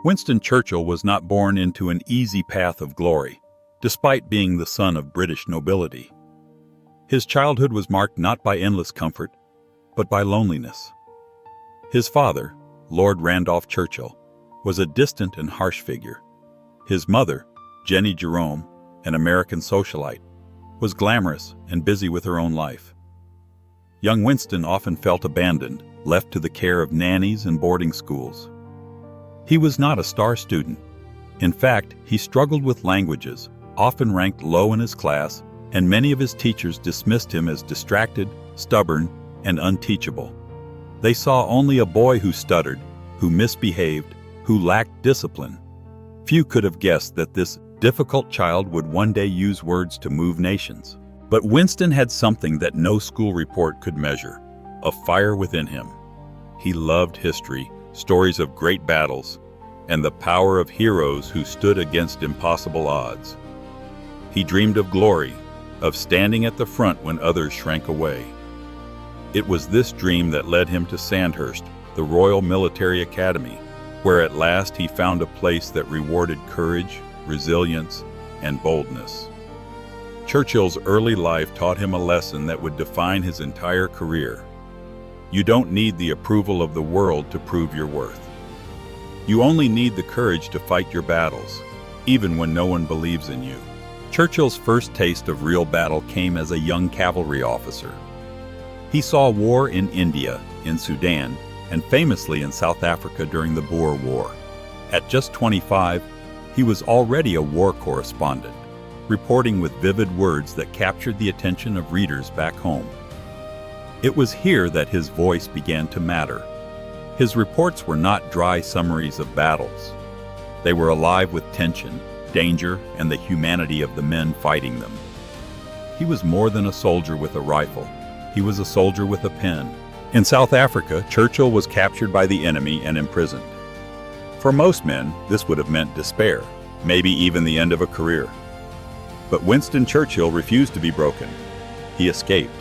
Winston Churchill was not born into an easy path of glory, despite being the son of British nobility. His childhood was marked not by endless comfort, but by loneliness. His father, Lord Randolph Churchill, was a distant and harsh figure. His mother, Jenny Jerome, an American socialite, was glamorous and busy with her own life. Young Winston often felt abandoned, left to the care of nannies and boarding schools. He was not a star student. In fact, he struggled with languages, often ranked low in his class, and many of his teachers dismissed him as distracted, stubborn, and unteachable. They saw only a boy who stuttered, who misbehaved, who lacked discipline. Few could have guessed that this difficult child would one day use words to move nations. But Winston had something that no school report could measure, a fire within him. He loved history, stories of great battles, and the power of heroes who stood against impossible odds. He dreamed of glory, of standing at the front when others shrank away. It was this dream that led him to Sandhurst, the Royal Military Academy, where at last he found a place that rewarded courage, resilience, and boldness. Churchill's early life taught him a lesson that would define his entire career. You don't need the approval of the world to prove your worth. You only need the courage to fight your battles, even when no one believes in you. Churchill's first taste of real battle came as a young cavalry officer. He saw war in India, in Sudan, and famously in South Africa during the Boer War. At just 25, he was already a war correspondent, reporting with vivid words that captured the attention of readers back home. It was here that his voice began to matter. His reports were not dry summaries of battles. They were alive with tension, danger, and the humanity of the men fighting them. He was more than a soldier with a rifle. He was a soldier with a pen. In South Africa, Churchill was captured by the enemy and imprisoned. For most men, this would have meant despair, maybe even the end of a career. But Winston Churchill refused to be broken. He escaped,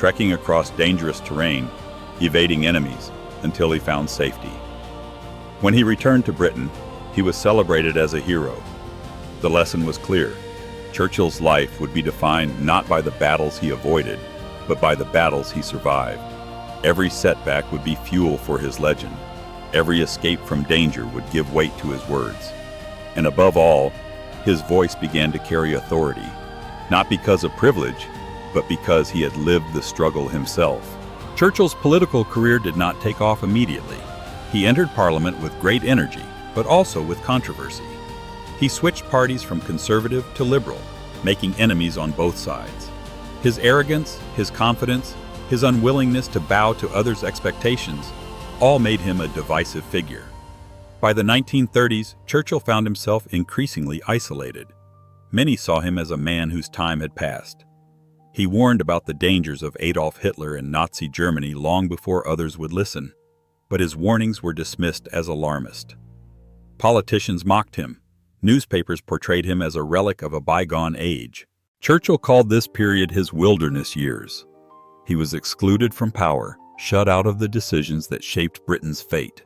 trekking across dangerous terrain, evading enemies, until he found safety. When he returned to Britain, he was celebrated as a hero. The lesson was clear. Churchill's life would be defined not by the battles he avoided, but by the battles he survived. Every setback would be fuel for his legend. Every escape from danger would give weight to his words. And above all, his voice began to carry authority, not because of privilege, but because he had lived the struggle himself. Churchill's political career did not take off immediately. He entered Parliament with great energy, but also with controversy. He switched parties from conservative to liberal, making enemies on both sides. His arrogance, his confidence, his unwillingness to bow to others' expectations all made him a divisive figure. By the 1930s, Churchill found himself increasingly isolated. Many saw him as a man whose time had passed. He warned about the dangers of Adolf Hitler and Nazi Germany long before others would listen, but his warnings were dismissed as alarmist. Politicians mocked him. Newspapers portrayed him as a relic of a bygone age. Churchill called this period his wilderness years. He was excluded from power, shut out of the decisions that shaped Britain's fate.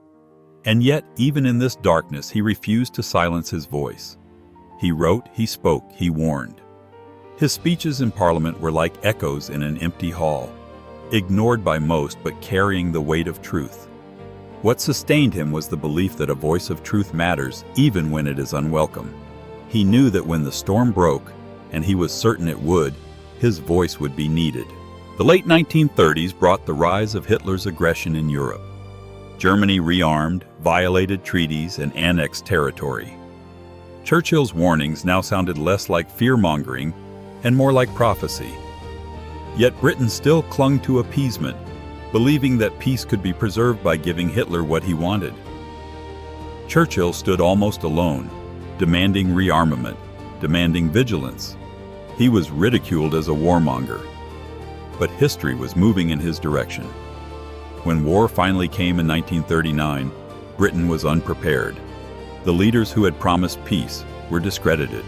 And yet, even in this darkness, he refused to silence his voice. He wrote, he spoke, he warned. His speeches in Parliament were like echoes in an empty hall, ignored by most but carrying the weight of truth. What sustained him was the belief that a voice of truth matters even when it is unwelcome. He knew that when the storm broke, and he was certain it would, his voice would be needed. The late 1930s brought the rise of Hitler's aggression in Europe. Germany rearmed, violated treaties, and annexed territory. Churchill's warnings now sounded less like fear-mongering and more like prophecy. Yet Britain still clung to appeasement, believing that peace could be preserved by giving Hitler what he wanted. Churchill stood almost alone, demanding rearmament, demanding vigilance. He was ridiculed as a warmonger. But history was moving in his direction. When war finally came in 1939, Britain was unprepared. The leaders who had promised peace were discredited.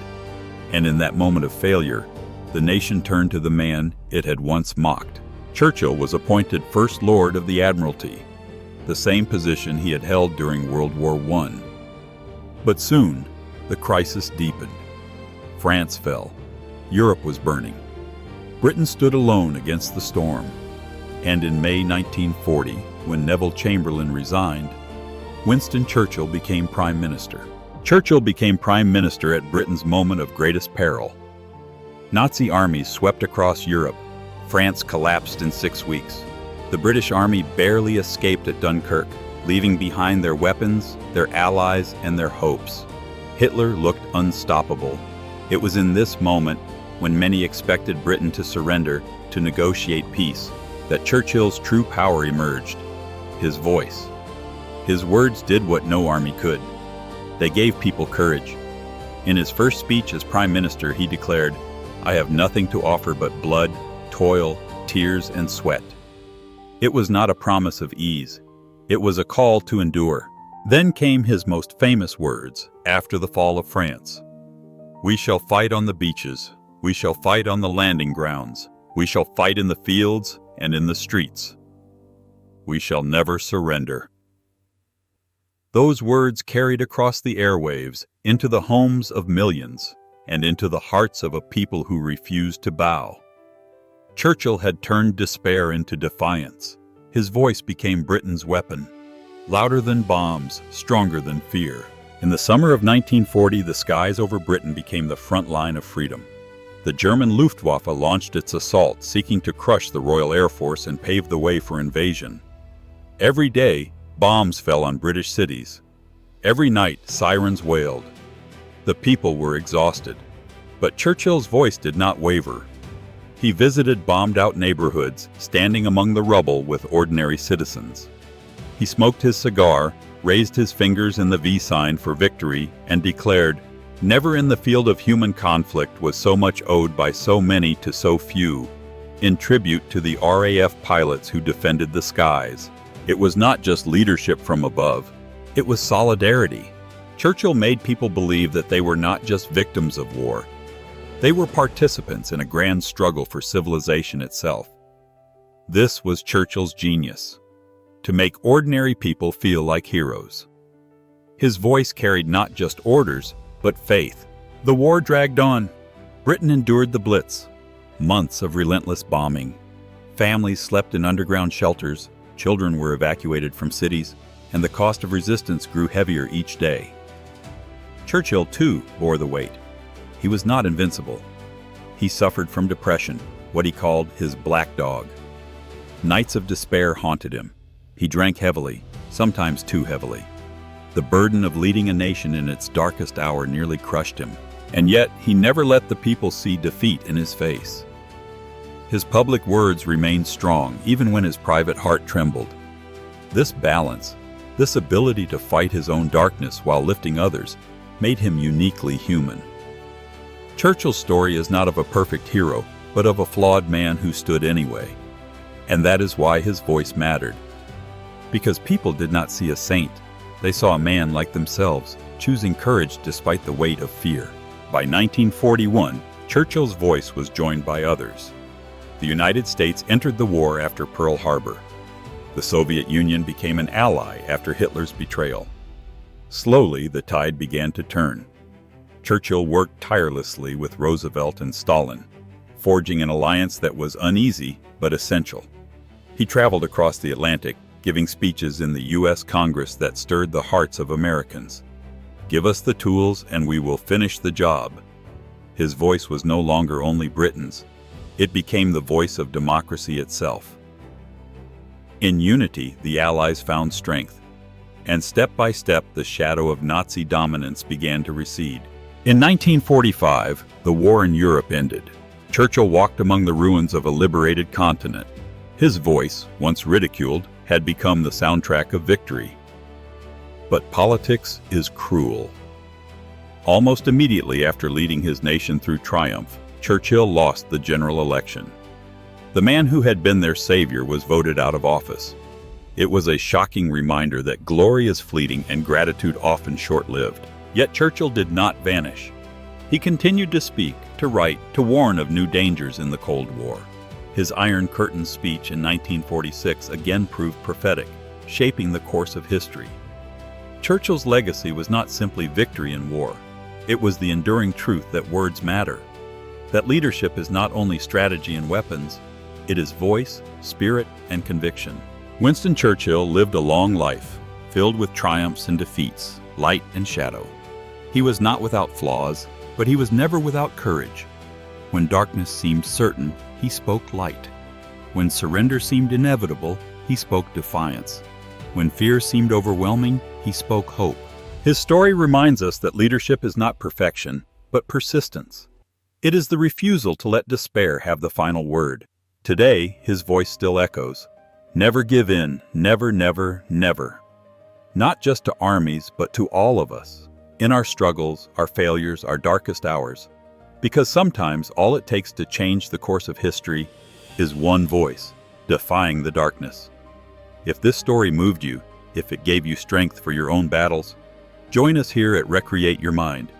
And in that moment of failure, the nation turned to the man it had once mocked. Churchill was appointed First Lord of the Admiralty, the same position he had held during World War I. But soon, the crisis deepened. France fell. Europe was burning. Britain stood alone against the storm. And in May 1940, when Neville Chamberlain resigned, Winston Churchill became Prime Minister. Churchill became Prime Minister at Britain's moment of greatest peril. Nazi armies swept across Europe. France collapsed in 6 weeks. The British Army barely escaped at Dunkirk, leaving behind their weapons, their allies, and their hopes. Hitler looked unstoppable. It was in this moment, when many expected Britain to surrender, to negotiate peace, that Churchill's true power emerged. His voice. His words did what no army could. They gave people courage. In his first speech as Prime Minister, he declared, "I have nothing to offer but blood, toil, tears, and sweat." It was not a promise of ease. It was a call to endure. Then came his most famous words after the fall of France. "We shall fight on the beaches. We shall fight on the landing grounds. We shall fight in the fields and in the streets. We shall never surrender." Those words carried across the airwaves into the homes of millions and into the hearts of a people who refused to bow. Churchill had turned despair into defiance. His voice became Britain's weapon, louder than bombs, stronger than fear. In the summer of 1940, the skies over Britain became the front line of freedom. The German Luftwaffe launched its assault, seeking to crush the Royal Air Force and pave the way for invasion. Every day, bombs fell on British cities. Every night, sirens wailed. The people were exhausted. But Churchill's voice did not waver. He visited bombed-out neighborhoods, standing among the rubble with ordinary citizens. He smoked his cigar, raised his fingers in the V sign for victory, and declared, "Never in the field of human conflict was so much owed by so many to so few," in tribute to the RAF pilots who defended the skies. It was not just leadership from above. It was solidarity. Churchill made people believe that they were not just victims of war. They were participants in a grand struggle for civilization itself. This was Churchill's genius, to make ordinary people feel like heroes. His voice carried not just orders, but faith. The war dragged on. Britain endured the Blitz, months of relentless bombing. Families slept in underground shelters, children were evacuated from cities, and the cost of resistance grew heavier each day. Churchill, too, bore the weight. He was not invincible. He suffered from depression, what he called his black dog. Nights of despair haunted him. He drank heavily, sometimes too heavily. The burden of leading a nation in its darkest hour nearly crushed him, and yet he never let the people see defeat in his face. His public words remained strong even when his private heart trembled. This balance, this ability to fight his own darkness while lifting others, made him uniquely human. Churchill's story is not of a perfect hero, but of a flawed man who stood anyway. And that is why his voice mattered. Because people did not see a saint, they saw a man like themselves, choosing courage despite the weight of fear. By 1941, Churchill's voice was joined by others. The United States entered the war after Pearl Harbor. The Soviet Union became an ally after Hitler's betrayal. Slowly, the tide began to turn. Churchill worked tirelessly with Roosevelt and Stalin, forging an alliance that was uneasy but essential. He traveled across the Atlantic, giving speeches in the U.S. Congress that stirred the hearts of Americans. "Give us the tools and we will finish the job." His voice was no longer only Britain's. It became the voice of democracy itself. In unity, the Allies found strength, and step by step the shadow of Nazi dominance began to recede. In 1945, the war in Europe ended. Churchill walked among the ruins of a liberated continent. His voice, once ridiculed, had become the soundtrack of victory. But politics is cruel. Almost immediately after leading his nation through triumph, Churchill lost the general election. The man who had been their savior was voted out of office. It was a shocking reminder that glory is fleeting and gratitude often short-lived. Yet Churchill did not vanish. He continued to speak, to write, to warn of new dangers in the Cold War. His Iron Curtain speech in 1946 again proved prophetic, shaping the course of history. Churchill's legacy was not simply victory in war. It was the enduring truth that words matter, that leadership is not only strategy and weapons, it is voice, spirit, and conviction. Winston Churchill lived a long life, filled with triumphs and defeats, light and shadow. He was not without flaws, but he was never without courage. When darkness seemed certain, he spoke light. When surrender seemed inevitable, he spoke defiance. When fear seemed overwhelming, he spoke hope. His story reminds us that leadership is not perfection, but persistence. It is the refusal to let despair have the final word. Today, his voice still echoes. Never give in, never, never, never. Not just to armies, but to all of us. In our struggles, our failures, our darkest hours. Because sometimes all it takes to change the course of history is one voice, defying the darkness. If this story moved you, if it gave you strength for your own battles, join us here at Recreate Your Mind.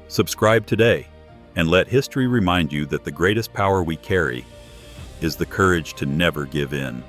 Subscribe today, and let history remind you that the greatest power we carry is the courage to never give in.